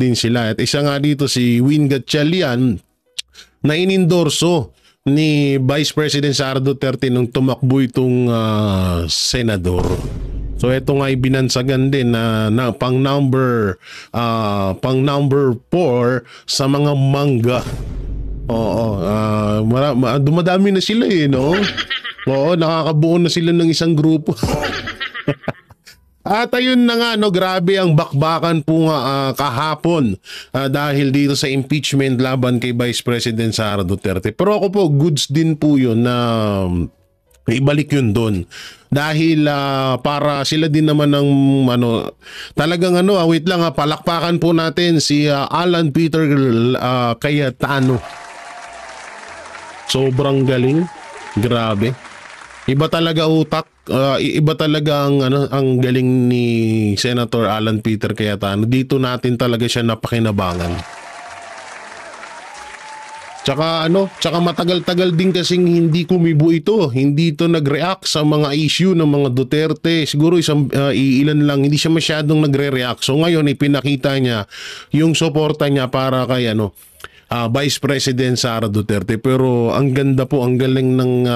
din sila. At isa nga dito si Win Gatchalian na inendorso ni Vice President Sara Duterte nung tumakbo itong senador. So ito nga ibinansagan din na pang number 4 sa mga mangga. Oo, dumadami na sila no? Oo, nakakabuo na sila ng isang grupo. At ayun na nga, grabe ang bakbakan po nga kahapon dahil dito sa impeachment laban kay Vice President Sara Duterte. Pero ako po, goods din po yun na ibalik yun doon. Dahil para sila din naman ng talagang wait lang palakpakan po natin si Alan Peter Cayetano. Sobrang galing. Grabe. Iba talaga utak, iba talaga ang galing ni Senator Alan Peter Cayetano. Dito natin talaga siya napakinabangan. Tsaka matagal-tagal din kasing hindi kumibo ito. Hindi ito nag-react sa mga issue ng mga Duterte. Siguro ilan lang, hindi siya masyadong nagre-react. So ngayon ipinakita niya yung suporta niya para kay Vice President Sara Duterte. Pero ang ganda po, ang galing ng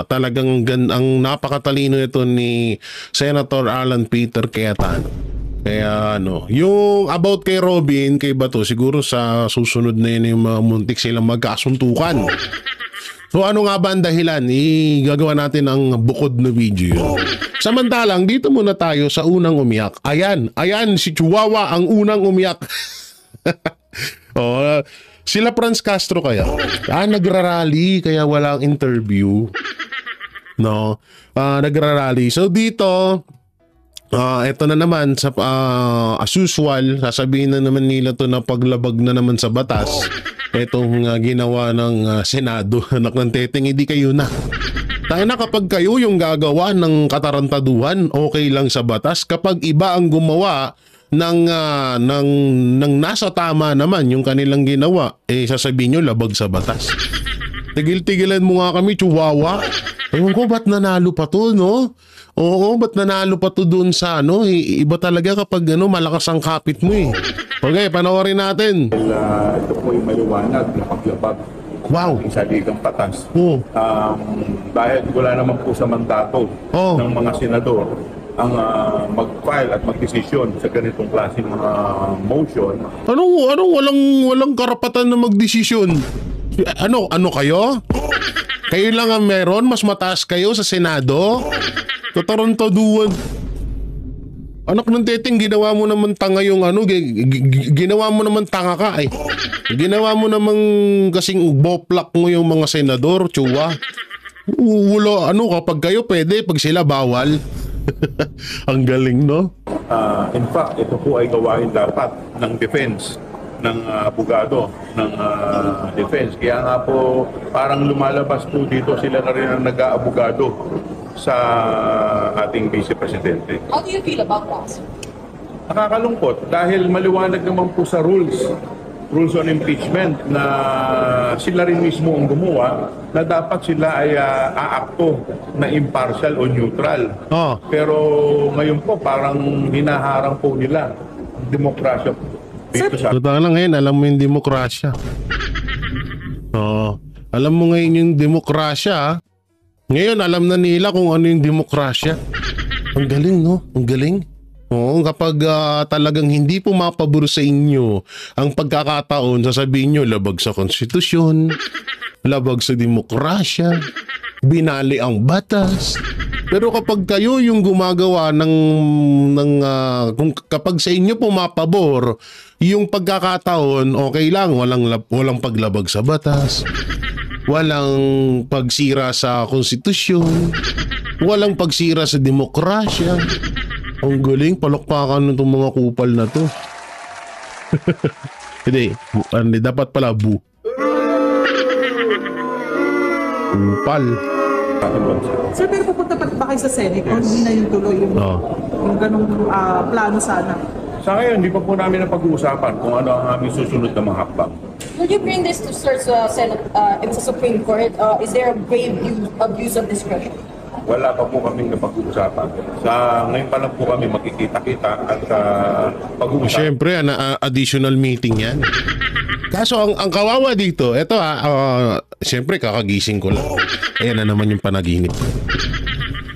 talagang ang napakatalino ito ni Senator Alan Peter Cayetano. Kaya yung about kay Robin, kay Bato, siguro sa susunod na yun yung muntik silang magkasuntukan. So ano nga ba ang dahilan? Gagawa natin ang bukod na video. Samantalang dito muna tayo sa unang umiyak. Ayan si Chihuahua ang unang umiyak. Sila Franz Castro kaya? Nagrarally kaya walang interview. Nagrarally. So dito, ito na naman sa as usual, sasabihin na naman nila to na paglabag na naman sa batas. Itong ginawa ng Senado, anak ng teteng, hindi kayo na. Tayo na kapag kayo yung gagawa ng katarantaduhan, okay lang sa batas. Kapag iba ang gumawa ng nasa tama naman yung kanilang ginawa, sasabihin nyo labag sa batas. Tigil-tigilan mo nga kami, Chihuahua. Ewan ko, ba't nanalo pa to, no? Oo, ba't nanalo pa to dun sa iba talaga kapag malakas ang kapit mo Okay, panoorin natin. Ito po yung maliwanag na paglabag. Wow. Sa ligang patas. Dahil wala naman po sa mandato ng mga senador ang mag-file at mag-desisyon sa ganitong klaseng mga motion. Walang karapatan na mag-desisyon? Ano kayo? Kayo lang ang meron? Mas mataas kayo sa Senado? Katarantaduhan. Anak ng teteng, ginawa mo naman tanga yung ginawa mo naman tanga ka Ginawa mo naman kasing boplak mo yung mga senador, Chua. Kapag kayo pwede, pag sila bawal. Ang galing, no? In fact, ito po ay gawain dapat ng defense, ng abogado, ng defense. Kaya nga po, parang lumalabas po dito sila na rin ang nag-aabogado sa ating Vice Presidente. How do you feel about that? Nakakalungkot dahil maliwanag naman po sa rules on impeachment na sila rin mismo ang gumawa na dapat sila ay aakto na impartial o neutral. Pero ngayon po parang hinaharang po nila ang demokrasya dito sa... Totoo lang ngayon, alam mo yung demokrasya. Alam mo ngayon yung demokrasya. Ngayon, alam na nila kung ano yung demokrasya. Ang galing, no? Ang galing. Kapag talagang hindi pumapabor sa inyo ang pagkakataon, sasabihin nyo, labag sa konstitusyon, labag sa demokrasya, binali ang batas. Pero kapag kayo yung gumagawa kapag sa inyo pumapabor, yung pagkakataon, okay lang, walang paglabag sa batas. Walang pagsira sa konstitusyon, walang pagsira sa demokrasya. Ang galing, palakpakan ng mga kupal na to. Hindi, dapat pala kupal. Sir, pero pupunta pa ba kayo sa Senate o hindi na yung tuloy yung ganong plano sana? Sa ngayon, hindi pa po namin napag-uusapan kung ano ang aming susunod na mga hakbang. Will you bring this to Senate, sa Supreme Court? Is there a grave abuse of discretion? wala pa po kaming napag-uusapan. Ngayon pa lang po kami makikita-kita at pag-uusap. Siyempre, additional meeting yan. Kaso ang kawawa dito, eto siyempre kakagising ko lang. Ayan na naman yung panaginip.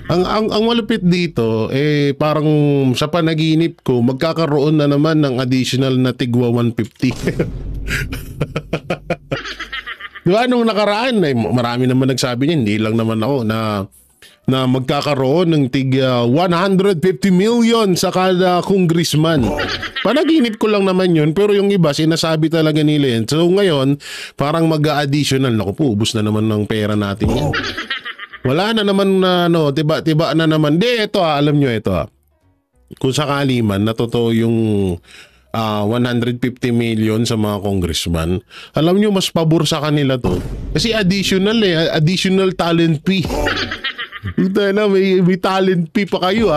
Ang malupit dito, parang sa panaginip ko, magkakaroon na naman ng additional na tigwa 150. Diba, nung nakaraan, marami naman nagsabi niya, hindi lang naman ako, na magkakaroon ng tig 150 million sa kada congressman. Panaginip ko lang naman yun, pero yung iba, sinasabi talaga nila yan. So ngayon, parang mag-additional, naku po, ubus na naman ng pera natin yan. Wala na naman na tiba na naman. Ito alam nyo ito. Kung sakali man na totoo yung 150 million sa mga congressman, alam nyo mas pabor sa kanila to. Kasi additional talent fee. may talent fee pa kayo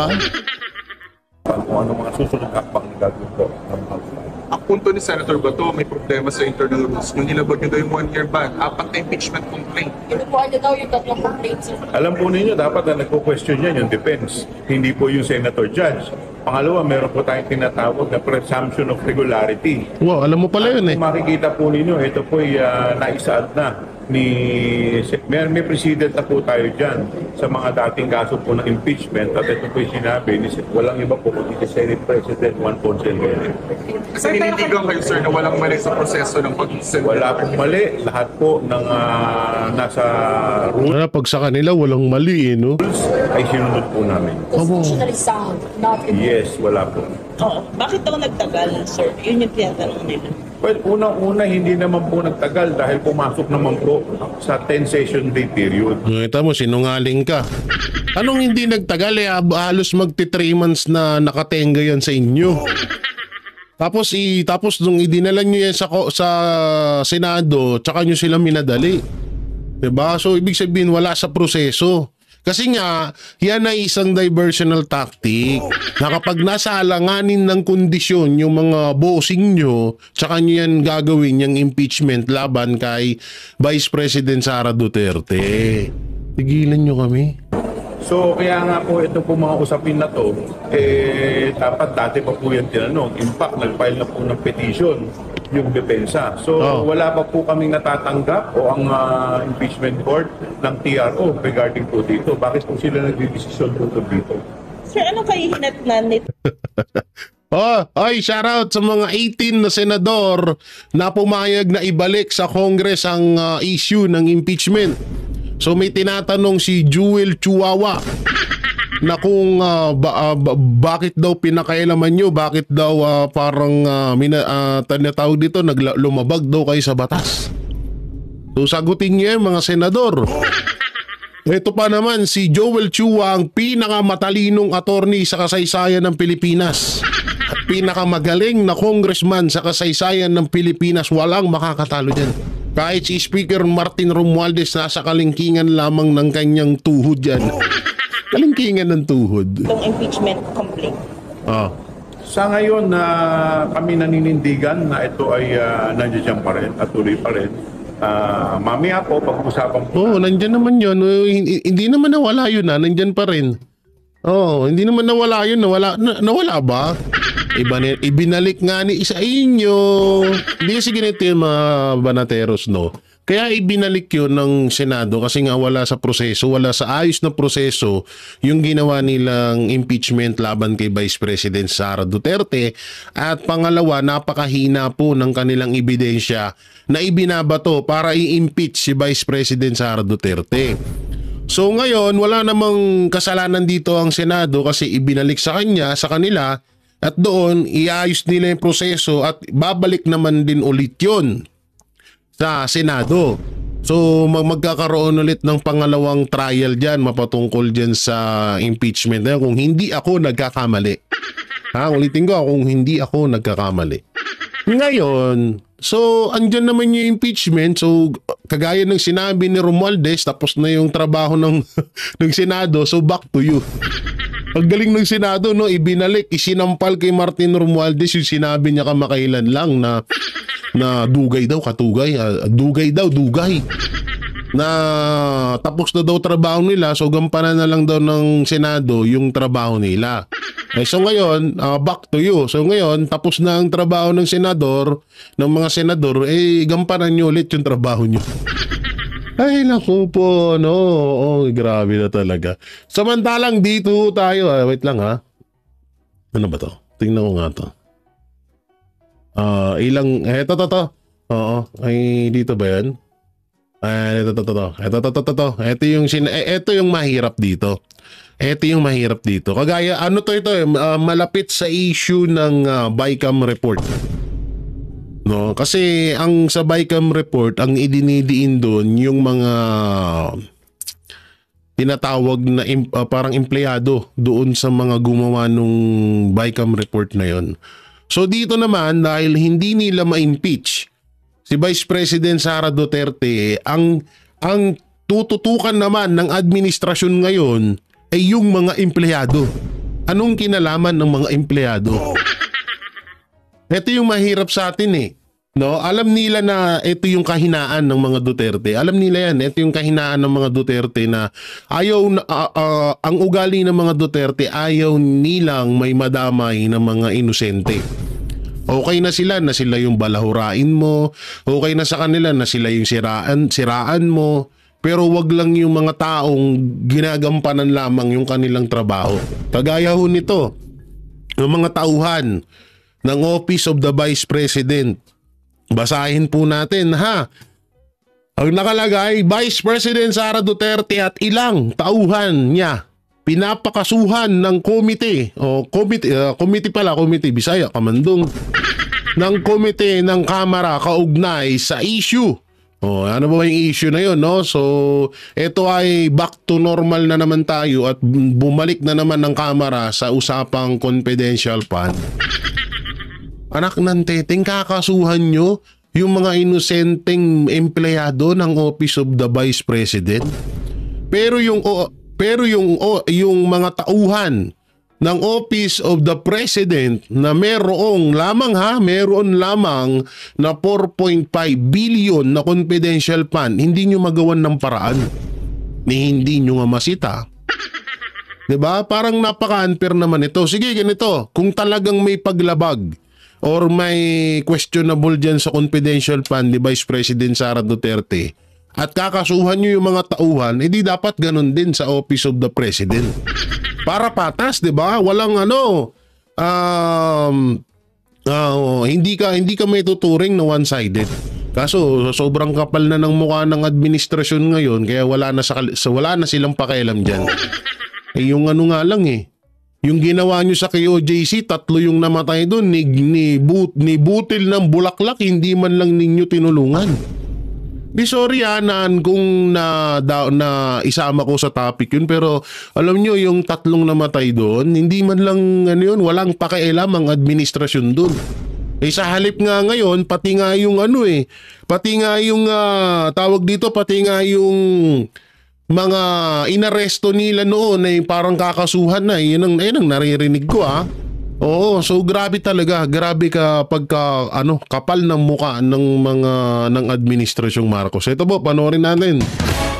Kung ano mga susunod hakbang na gagawin po ng House. Ang punto ni Senator Bato, may problema sa internal rules. Nung nilabag nyo daw yung 1 year ban, 4 na impeachment complaint. Kinukuha niya daw yung 3 complaints. Alam po ninyo, dapat na nagpo-question yan yung defense, hindi po yung senator judge. Pangalawa, meron po tayong tinatawag na presumption of regularity. Wow, alam mo pala yun Kung makikita po ninyo, ito po ay naisaad na may precedent na po tayo dyan sa mga dating kaso po ng impeachment at ito po yung sinabi walang iba po kundi si Senate President Juan Ponce Enrile. Kasi ninindigan kayo, sir, na walang mali sa proseso ng pag-send. Wala pong mali. Lahat po ng nasa rules Pag sa kanila, walang mali no? ay sinunod po namin. Constitutionally sound, not Yes, wala po. Oo. Bakit daw nagtagal, sir? Yun yung tinatanong nila. Well, unang-una hindi naman po nagtagal dahil pumasok naman po sa 10 session day period. Kita mo, sinungaling ka. Anong hindi nagtagal? Halos magti 3 months na nakatenga yan sa inyo. Tapos nung idinala nyo yan sa Senado, tsaka nyo sila minadali. Diba? So, ibig sabihin, wala sa proseso. Kasi nga, yan ay isang diversional tactic na kapag nasa alanganin ng kondisyon yung mga bossing nyo, tsaka nyo yan gagawin yung impeachment laban kay Vice President Sara Duterte. Tigilan nyo kami. So, kaya nga po ito po mga usapin na to, dapat dati pa po yan tinanong. In fact, nag-file na po ng petition yung depensa. So, wala pa po kaming natatanggap o ang impeachment court ng TRO regarding po dito. Bakit po sila nagdidesisyon po dito? Sir, anong kahihinatnan nito? Shoutout sa mga 18 na senador na pumayag na ibalik sa Congress ang issue ng impeachment. So may tinatanong si Jewel Chihuahua na kung bakit daw pinakailaman nyo, bakit daw parang tinatawag dito, lumabag daw kayo sa batas. So sagutin niyo mga senador. Ito pa naman si Joel Chua, ang pinakamatalinong attorney sa kasaysayan ng Pilipinas. At pinakamagaling na congressman sa kasaysayan ng Pilipinas, walang makakatalo dyan. Kahit si Speaker Martin Romualdez nasa kalingkingan lamang ng kanyang tuhod yan. Kalingkingan ng tuhod. Itong impeachment complaint. Sa ngayon na kami naninindigan na ito ay nandiyan pa rin at tuloy pa rin. Mamaya po, pag-usapan po. Nandyan naman yun. Hindi naman nawala yun nandyan pa rin. Hindi naman nawala yun. Nawala ba? Ibinalik nga ni isa inyo. Hindi kasi ganito yung mga banateros, no? Kaya ibinalik yun ng Senado kasi nga wala sa proseso, wala sa ayos na proseso yung ginawa nilang impeachment laban kay Vice President Sara Duterte. At pangalawa, napakahina po ng kanilang ebidensya na ibinabato para i-impeach si Vice President Sara Duterte. So ngayon, wala namang kasalanan dito ang Senado kasi ibinalik sa kanila, at doon, iayos nila yung proseso at babalik naman din ulit yun sa Senado. So magkakaroon ulit ng pangalawang trial dyan, mapatungkol dyan sa impeachment. Kung hindi ako nagkakamali. Ulitin ko, kung hindi ako nagkakamali. Ngayon, so andyan naman yung impeachment. So kagaya ng sinabi ni Romualdez, tapos na yung trabaho ng Senado. So back to you. Ang galing ng Senado, no, ibinalik, isinampal kay Martin Romualdez yung sinabi niya kamakailan lang na dugay daw, katugay, dugay daw, dugay. na tapos na daw trabaho nila, so gampanan na lang daw ng Senado yung trabaho nila. So ngayon, back to you. So ngayon, tapos na ang trabaho ng senador, ng mga senador, gampanan nyo ulit yung trabaho nyo. Ay, naku po, no. Oh, grabe na talaga. Samantalang dito tayo, wait lang ha. Ano ba to? Tingnan ko nga to. Eto. Oo, ay dito ba yan? Ito yung mahirap dito. Ito yung mahirap dito. Kagaya, malapit sa issue ng BICAM report. No, kasi ang sa BICAM report, ang idinidiin doon yung mga tinatawag na parang empleyado doon sa mga gumawa nung BICAM report na yon. So dito naman, dahil hindi nila ma-impeach si Vice President Sara Duterte, ang tututukan naman ng administrasyon ngayon ay yung mga empleyado. Anong kinalaman ng mga empleyado? Ito yung mahirap sa atin eh. No, alam nila na ito yung kahinaan ng mga Duterte. Alam nila yan, ito yung kahinaan ng mga Duterte na ang ugali ng mga Duterte, ayaw nilang may madamay ng mga inosente. Okay na sila yung balahurain mo, okay na sa kanila na sila yung siraan mo, pero wag lang yung mga taong ginagampanan lamang yung kanilang trabaho. Kagaya ho nito, yung mga tauhan ng Office of the Vice President. Basahin po natin ha. Ang nakalagay, Vice President Sara Duterte at ilang tauhan niya pinapakasuhan ng komite Bisaya, Kamandong, ng komite ng Kamara kaugnay sa issue. Ano ba yung issue na yun, no? So, ito ay back to normal na naman tayo at bumalik na naman ng Kamara sa usapang confidential fund. Anak ng teteng, kakasuhan nyo yung mga inosenteng empleyado ng Office of the Vice President. Pero yung mga tauhan ng Office of the President na meron lamang na 4.5 billion na confidential fund, hindi nyo magawan ng paraan. Hindi nyo nga masita. Diba? Parang napaka-unfair naman ito. Sige, ganito. Kung talagang may paglabag or may questionable dyan sa confidential fund ni Vice President Sara Duterte at kakasuhan nyo yung mga tauhan, edi dapat ganun din sa Office of the President. Para patas, 'di ba? Walang hindi ka may tuturing na one-sided. Kaso sobrang kapal na ng mukha ng administrasyon ngayon kaya wala na silang pakialam diyan. Yung nga lang yung ginawa nyo sa KOJC, 3 yung namatay doon, ni butil ng bulaklak, hindi man lang ninyo tinulungan. Di sorry kung na isama ko sa topic yun, pero alam nyo yung 3 namatay doon, hindi man lang walang pakialam ang administrasyon doon. Sa halip nga ngayon, pati nga yung mga inaresto nila noon ay parang kakasuhan na. Yan ang naririnig ko Oo, so grabe talaga. Grabe kapal ng muka ng administrasyong Marcos. Ito po, panoorin natin.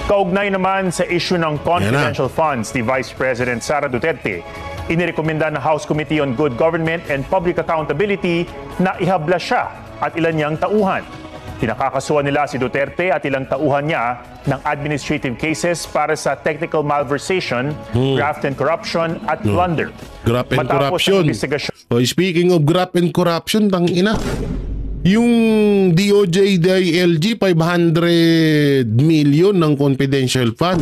Kaugnay naman sa issue ng confidential funds ni Vice President Sara Duterte, inirekomenda ng House Committee on Good Government and Public Accountability na ihabla siya at ilan niyang tauhan. Pinakakasuhan nila si Duterte at ilang tauhan niya ng administrative cases para sa technical malversation, graft and corruption at plunder. Graft and corruption. Speaking of graft and corruption, tangina. Yung DOJ DILG 500 million ng confidential fund.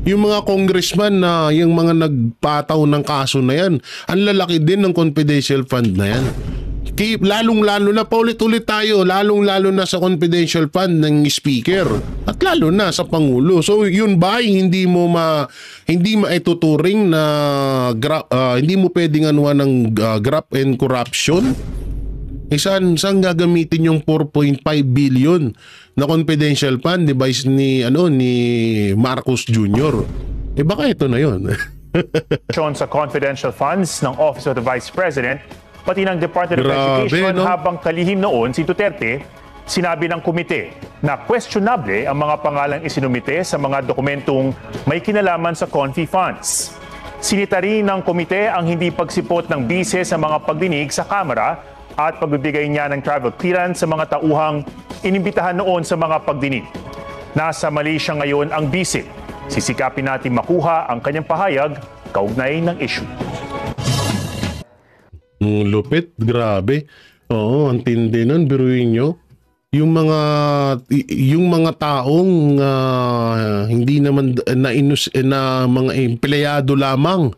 Yung mga congressman na yung mga nagpataw ng kaso na yan, ang lalaki din ng confidential fund na yan. Lalong-lalo na, paulit-ulit tayo, lalong-lalo na sa confidential fund ng speaker at lalo na sa Pangulo. So yun ba hindi mo maituturing na hindi mo pwedeng ng graft and corruption? Saan gagamitin yung 4.5 billion na confidential fund device ni Marcos Jr.? Baka ito na yun. Sa confidential funds ng Office of the Vice President, pati ng Department of Education, habang kalihim noon si Duterte, sinabi ng komite na questionable ang mga pangalang isinumite sa mga dokumentong may kinalaman sa Confi funds. Sinita rin ng komite ang hindi pagsipot ng bise sa mga pagdinig sa Kamara at pagbibigay niya ng travel clearance sa mga tauhang inimbitahan noon sa mga pagdinig. Nasa Malaysia ngayon ang bise. Sisikapin natin makuha ang kanyang pahayag kaugnay ng issue. Lupit, grabe. Oo, ang tindi nun, biruin nyo. Yung mga taong hindi naman na mga empleyado lamang,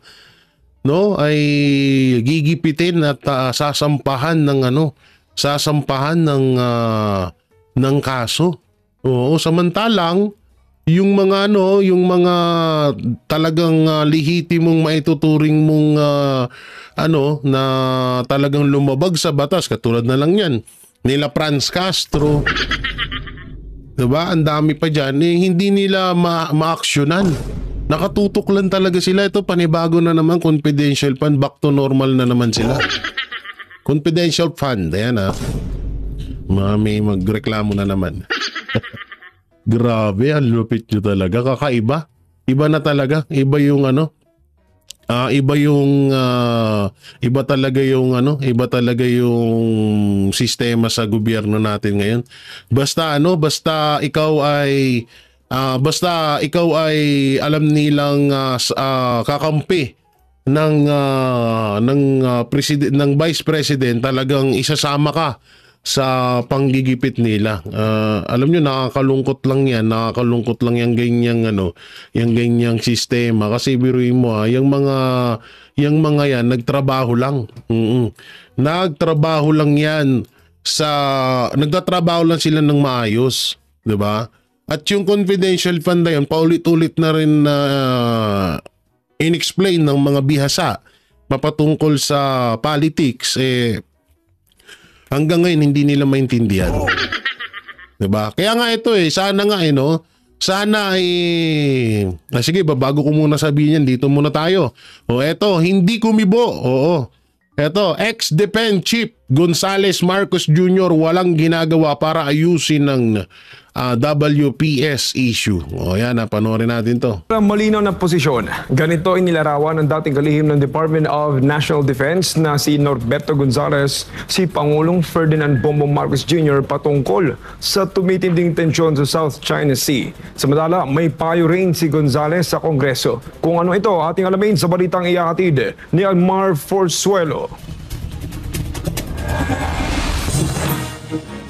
no, ay gigipitin at sasampahan ng kaso. Oo, samantalang yung mga talagang lehitimong maituturing mong na talagang lumabag sa batas, katulad na lang yan nila Franz Castro, diba? Ang dami pa dyan, hindi nila ma-actionan. Nakatutok lang talaga sila. Ito, panibago na naman, confidential fund, back to normal na naman sila. Confidential fund, ayan may magreklamo na naman. Grabe, ang lupit nyo talaga. Kakaiba. Iba na talaga. Iba yung iba talaga yung sistema sa gobyerno natin ngayon. Basta ikaw ay alam nilang kakampi ng vice president, talagang isasama ka sa panggigipit nila. Alam nyo, nakakalungkot lang yung ganyang sistema. Kasi biruin mo, yung mga yan nagtrabaho lang. Nagtrabaho lang sila ng maayos, 'di ba? At yung confidential fund na yun, paulit-ulit na rin inexplain ng mga bihasa mapatungkol sa politics, hanggang ngayon hindi nila maintindihan. Diba? Kaya nga ito sige, bago ko muna sabihin yan, dito muna tayo. Eto, hindi kumibo. Eto, ex-Depen Chief Gonzales Marcos Jr. walang ginagawa para ayusin ng WPS issue. Yan, panoorin natin to. Malinaw na posisyon. Ganito inilarawan ng dating kalihim ng Department of National Defense na si Norberto Gonzales, si Pangulong Ferdinand Bongbong Marcos Jr. patungkol sa tumitinding tensyon sa South China Sea. Samantala, may payo rin si Gonzales sa Kongreso. Kung ano ito, ating alamin sa balitang ihahatid ni Almar Forzuelo.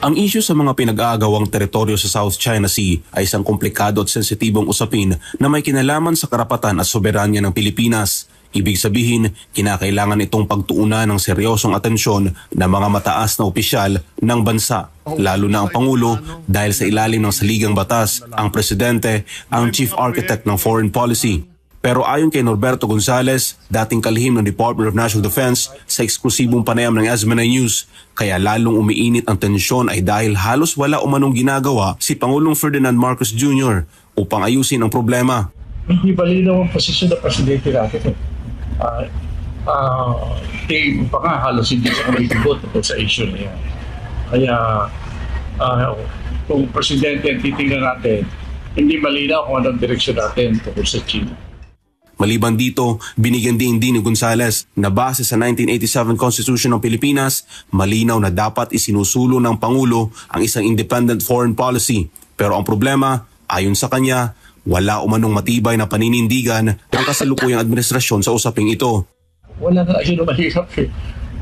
Ang issue sa mga pinag-aagawang teritoryo sa South China Sea ay isang komplikado at sensitibong usapin na may kinalaman sa karapatan at soberanya ng Pilipinas. Ibig sabihin, kinakailangan itong pagtuunan ng seryosong atensyon ng mga mataas na opisyal ng bansa, lalo na ang Pangulo, dahil sa ilalim ng saligang batas, ang Presidente ang Chief Architect ng Foreign Policy. Pero ayon kay Norberto Gonzales, dating kalihim ng Department of National Defense, sa eksklusibong panayam ng SMNI News, kaya lalong umiinit ang tensyon ay dahil halos wala umanong ginagawa si Pangulong Ferdinand Marcos Jr. upang ayusin ang problema. Hindi balinaw ang posisyon ng presidente natin. Tingin pa nga halos hindi sa kumitigot sa issue na yan. Kaya kung presidente ang titingnan natin, hindi malinaw kung anong direksyon natin tungkol sa China. Maliban dito, binigyan din ni Gonzales na base sa 1987 Constitution ng Pilipinas, malinaw na dapat isinusulong ng Pangulo ang isang independent foreign policy. Pero ang problema, ayon sa kanya, wala umanong matibay na paninindigan ng kasalukuyang administrasyon sa usaping ito. Wala na yun ang mahirap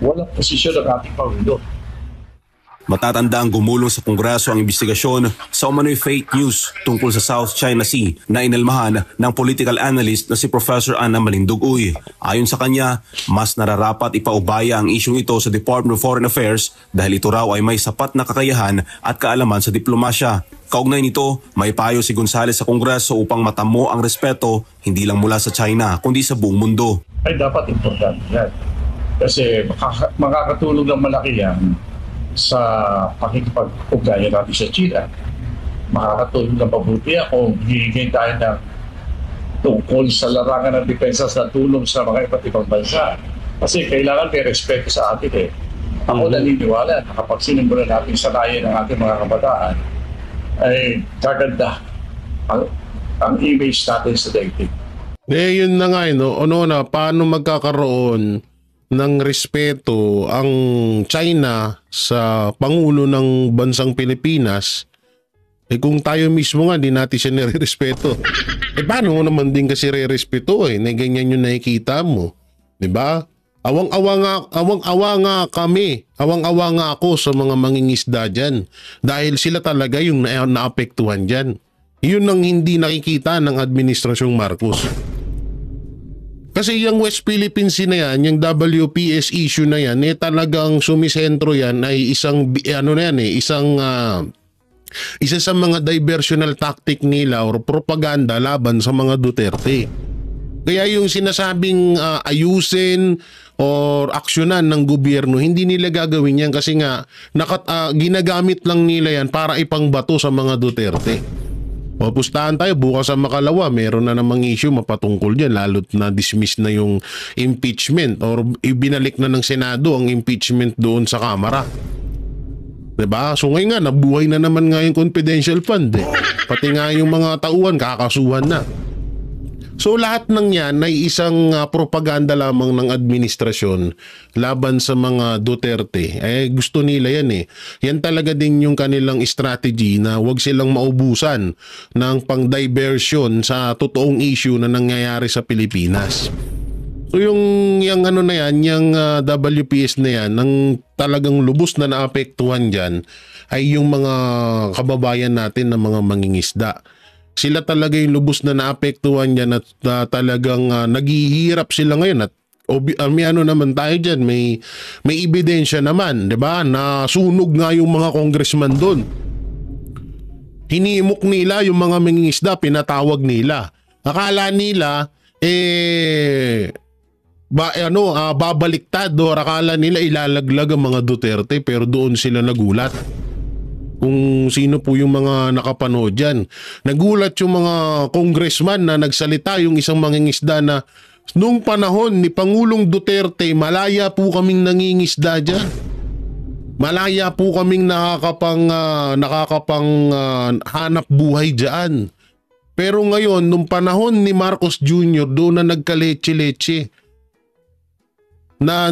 Walang posisyon ng ating Pangulo. Matatanda ang gumulong sa Kongreso ang investigasyon sa umano'y fake news tungkol sa South China Sea na inalmahan ng political analyst na si Professor Ana Malinduguy. Ayon sa kanya, mas nararapat ipaubaya ang isyong ito sa Department of Foreign Affairs dahil ito raw ay may sapat na kakayahan at kaalaman sa diplomasya. Kaugnay nito, may payo si Gonzales sa Kongreso upang matamo ang respeto hindi lang mula sa China kundi sa buong mundo. Ay dapat importante yan. Kasi makakatulong ng malaki yan sa pakikipag-ugnayan natin sa China. Makakatulong ng mabuti kung hihingin tayo ng tungkol sa larangan ng depensa sa tulong sa mga iba't ibang bansa. Kasi kailangan may respeto sa atin Ako naniniwala na kapag sinimula natin sa kaya ng ating mga kabataan, ay gaganda ang image natin sa daigdig. Yun na nga, no? Na, paano magkakaroon ng respeto ang China sa Pangulo ng bansang Pilipinas kung tayo mismo nga di natin siya nire-respeto. Paano mo naman din kasi re-respeto na ganyan yung nakikita mo, di ba? Awang-awa nga kami, awang-awa nga ako sa mga mangingisda dyan dahil sila talaga yung naapektuhan dyan. Yun ang hindi nakikita ng Administrasyong Marcos. Kasi yung West Philippine Sea na yan, yung WPS issue na yan, talagang sumisentro yan ay isang, isa sa mga diversional tactic nila or propaganda laban sa mga Duterte. Kaya yung sinasabing ayusin or aksyonan ng gobyerno, hindi nila gagawin yan kasi nga ginagamit lang nila yan para ipangbato sa mga Duterte. O pustahan tayo, bukas sa Makalawa, meron na namang issue mapatungkol dyan, lalo't na dismiss na yung impeachment or ibinalik na ng Senado ang impeachment doon sa Kamara. Diba? So ngayon nga, nabuhay na naman nga yung confidential fund Pati nga yung mga tauhan, kakasuhan na. So lahat ng yan ay isang propaganda lamang ng administrasyon laban sa mga Duterte. Gusto nila yan Yan talaga din yung kanilang strategy na wag silang maubusan ng pang-diversion sa totoong issue na nangyayari sa Pilipinas. So yung WPS na yan, ang talagang lubos na naapektuhan dyan ay yung mga kababayan natin na mga mangingisda. Sila talaga yung lubos na naapektuhan yan at talagang naghihirap sila ngayon at may naman tayo dyan, may ebidensya naman, di ba? Nasunog nga yung mga congressman doon. Hinimok nila yung mga mangingisda, pinatawag nila. Akala nila, babaliktad o akala nila ilalaglag ang mga Duterte pero doon sila nagulat. Kung sino po yung mga nakapanood dyan. Nagulat yung mga congressman na nagsalita, yung isang mangingisda na nung panahon ni Pangulong Duterte, malaya po kaming nangingisda dyan. Malaya po kaming nakakapang hanap buhay dyan. Pero ngayon, nung panahon ni Marcos Jr., doon na nagkaleche-leche. Na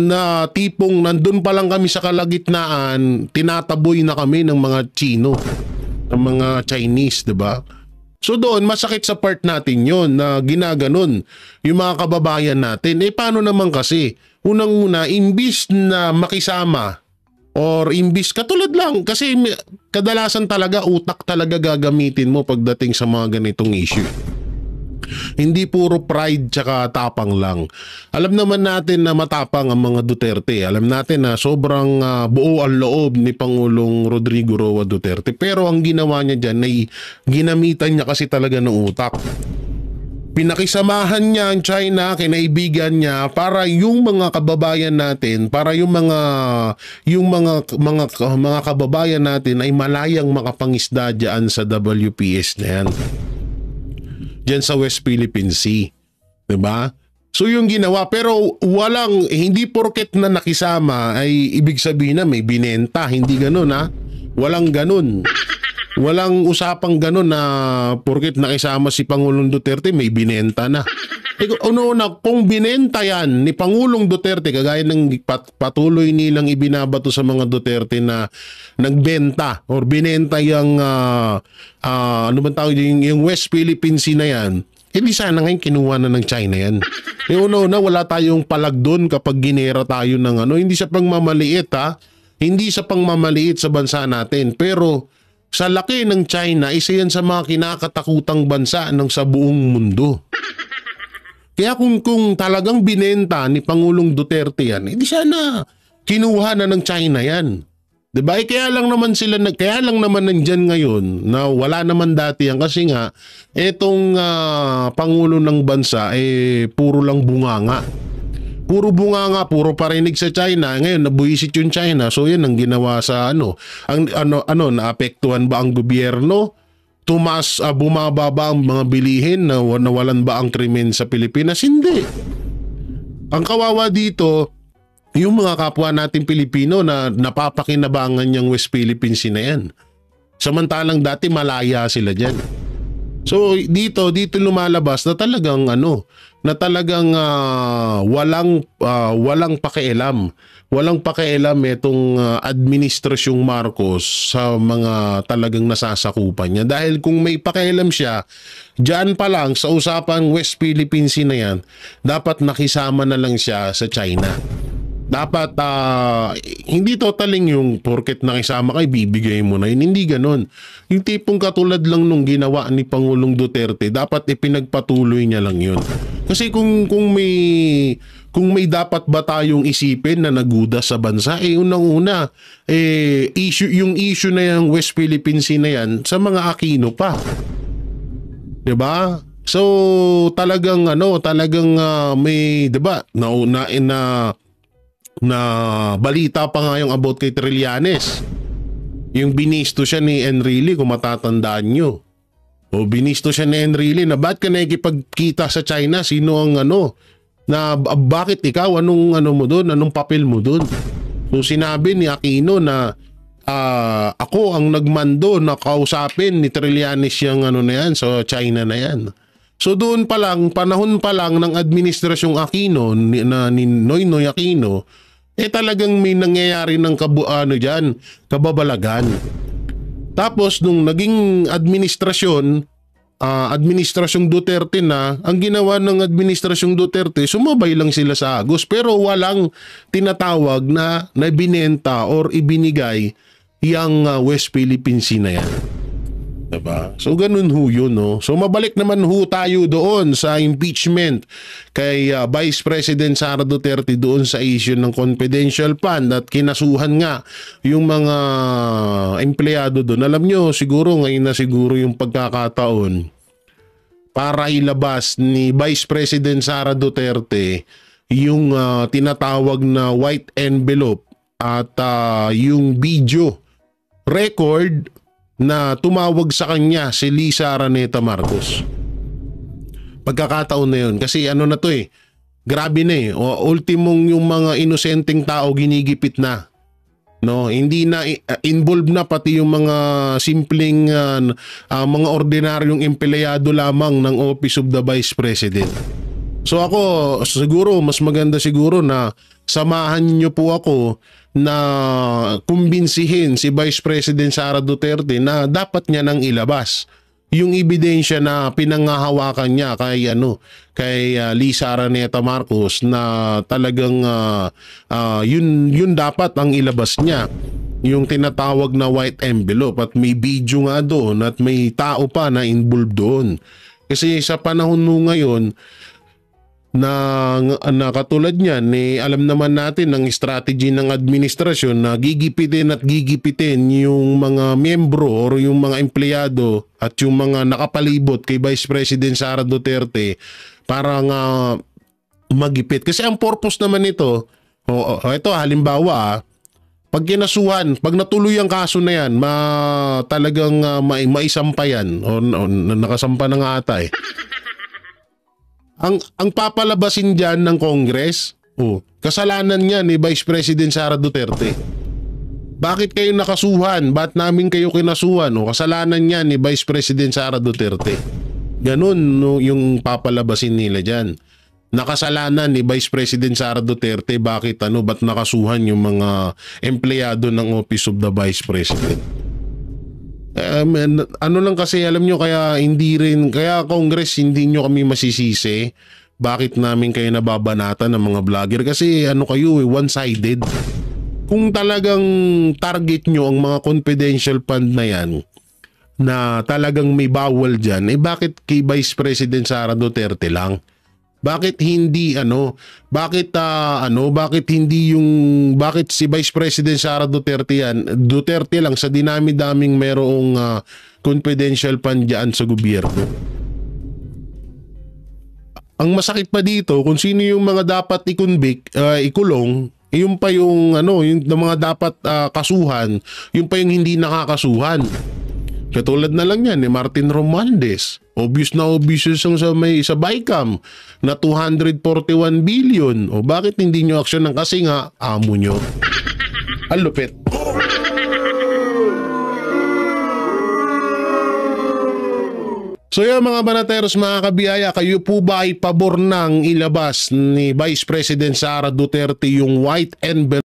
tipong nandun pa lang kami sa kalagitnaan, tinataboy na kami ng mga Chino, ng mga Chinese, diba? So doon, masakit sa part natin yon na ginaganon yung mga kababayan natin. Paano naman kasi? Unang-una, imbis na makisama or imbis, katulad lang, kasi kadalasan talaga utak talaga gagamitin mo pagdating sa mga ganitong issue. Hindi puro pride tsaka tapang lang. Alam naman natin na matapang ang mga Duterte. Alam natin na sobrang buo ang loob ni Pangulong Rodrigo Roa Duterte. Pero ang ginawa niya dyan ay ginamitan niya kasi talaga ng utak. Pinakisamahan niya ang China, kinaibigan niya para yung mga kababayan natin, para yung mga kababayan natin ay malayang makapangisda diyan sa WPS na yan. Diyan sa West Philippine Sea. Diba? So yung ginawa, pero hindi porket na nakisama ay ibig sabihin na may binenta. Hindi ganun Walang ganun. Walang usapang ganun na porket nakisama si Pangulong Duterte may binenta na. Kung binenta yan ni Pangulong Duterte, kagaya ng patuloy nilang ibinabato sa mga Duterte na nagbenta or binenta yung yung West Philippine Sea na yan, hindi sana ngayon kinuha na ng China yan. Wala tayong palag doon kapag ginera tayo ng hindi sa pangmamaliit hindi sa pangmamaliit sa bansa natin, pero sa laki ng China, isa yan sa mga kinakatakutang bansa sa buong mundo. Kaya kung talagang binenta ni Pangulong Duterte yan, hindi sana kinuha na ng China yan. Diba? Kaya lang naman nandyan ngayon na wala naman dati yan kasi nga etong Pangulo ng bansa puro lang bunganga. Puro bunganga, puro parinig sa China. Ngayon nabuisit yung China. So yan ang ginawa sa naapektuhan ba ang gobyerno? Bumaba ba ang mga bilihin na nawalan ba ang krimen sa Pilipinas? Hindi. Ang kawawa dito, yung mga kapwa natin Pilipino na napapakinabangan yung West Philippine Sea na yan. Samantalang dati malaya sila dyan. So dito lumalabas na talagang walang pakialam. Walang pakialam itong administrasyong Marcos sa mga talagang nasasakupan niya. Dahil kung may pakialam siya, diyan pa lang sa usapang West Philippine Sea na yan, dapat nakisama na lang siya sa China. Dapat hindi totaling yung porket nakisama kay bibigay mo na yun. Hindi ganon. Yung tipong katulad lang nung ginawa ni Pangulong Duterte, dapat ipinagpatuloy niya lang yun. Kasi kung may dapat ba tayong isipin na naguda sa bansa, unang-una, yung issue na yung West Philippine Sea na yan, sa mga Aquino pa. Diba? So, talagang may, diba, na balita pa nga yung about kay Trillanes. Yung binisto siya ni Enrile, kung matatandaan nyo. O binisto siya ni Enrile na ba't ka nakikipagkita sa China? Sino ang na bakit ikaw? Anong mo doon? Anong papel mo doon? So sinabi ni Aquino na ako ang nagmando na kausapin ni Trillanes yung na yan, so China na yan. So doon pa lang, panahon pa lang ng administrasyong Aquino ni Noynoy Aquino, talagang may nangyayari ng kababalagan. Tapos nung naging administrasyong Duterte na, ang ginawa ng administrasyong Duterte, sumabay lang sila sa agos pero walang tinatawag na binenta or ibinigay yung West Philippine Sea na yan. Diba? So ganun ho yun, no? So mabalik naman ho tayo doon sa impeachment kay Vice President Sara Duterte doon sa issue ng confidential fund at kinasuhan nga yung mga empleyado doon. Alam nyo, siguro ngayon na siguro yung pagkakataon para ilabas ni Vice President Sara Duterte yung tinatawag na white envelope at yung video record na tumawag sa kanya si Lisa Araneta Marcos. Pagkakataon na yun. Kasi na to grabe na ultimong yung mga inosenteng tao ginigipit na. No, hindi na involved na pati yung mga simpleng mga ordinaryong empleyado lamang ng Office of the Vice President. So ako siguro mas maganda siguro na samahan niyo po ako na kumbinsihin si Vice President Sara Duterte na dapat niya nang ilabas yung ebidensya na pinangahawakan niya kay Lisa Araneta Marcos na talagang yun dapat ang ilabas niya, yung tinatawag na white envelope, at may video nga doon at may tao pa na involved doon. Kasi sa panahon ngayon na katulad niyan, alam naman natin ng strategy ng administrasyon na gigipitin yung mga miyembro or yung mga empleyado at yung mga nakapalibot kay Vice President Sara Duterte para nga magipit. Kasi ang purpose naman nito, ito halimbawa, pag kinasuhan, pag natuloy ang kaso na yan, talagang maisampa yan o nakasampa na nga ata Ang papalabasin dyan ng Congress, kasalanan niya ni Vice President Sara Duterte. Bakit kayo nakasuhan? Ba't namin kayo kinasuhan? Kasalanan niya ni Vice President Sara Duterte. Ganun yung papalabasin nila dyan. Nakasalanan ni Vice President Sara Duterte, ba't nakasuhan yung mga empleyado ng Office of the Vice President? Lang kasi alam nyo, kaya Congress hindi nyo kami masisisi bakit namin kayo nababanatan ng mga vlogger, kasi kayo one-sided. Kung talagang target nyo ang mga confidential fund na yan na talagang may bawal dyan, bakit kay Vice President Sara Duterte lang? Bakit hindi bakit si Vice President Sara Duterte lang sa dinami-daming merong confidential fund diyan sa gobyerno? Ang masakit pa dito, kung sino yung mga dapat ikulong, yung pa yung yung mga dapat kasuhan, yung pa yung hindi nakakasuhan. Katulad na lang yan ni Martin Romualdez. Obvious na obvious sa BICAM na 241 billion. O bakit hindi nyo aksyon kasi nga amo nyo? Ang lupit. So yan mga banateros, mga kabiyaya, kayo po ba ay pabor ng ilabas ni Vice President Sara Duterte yung white envelope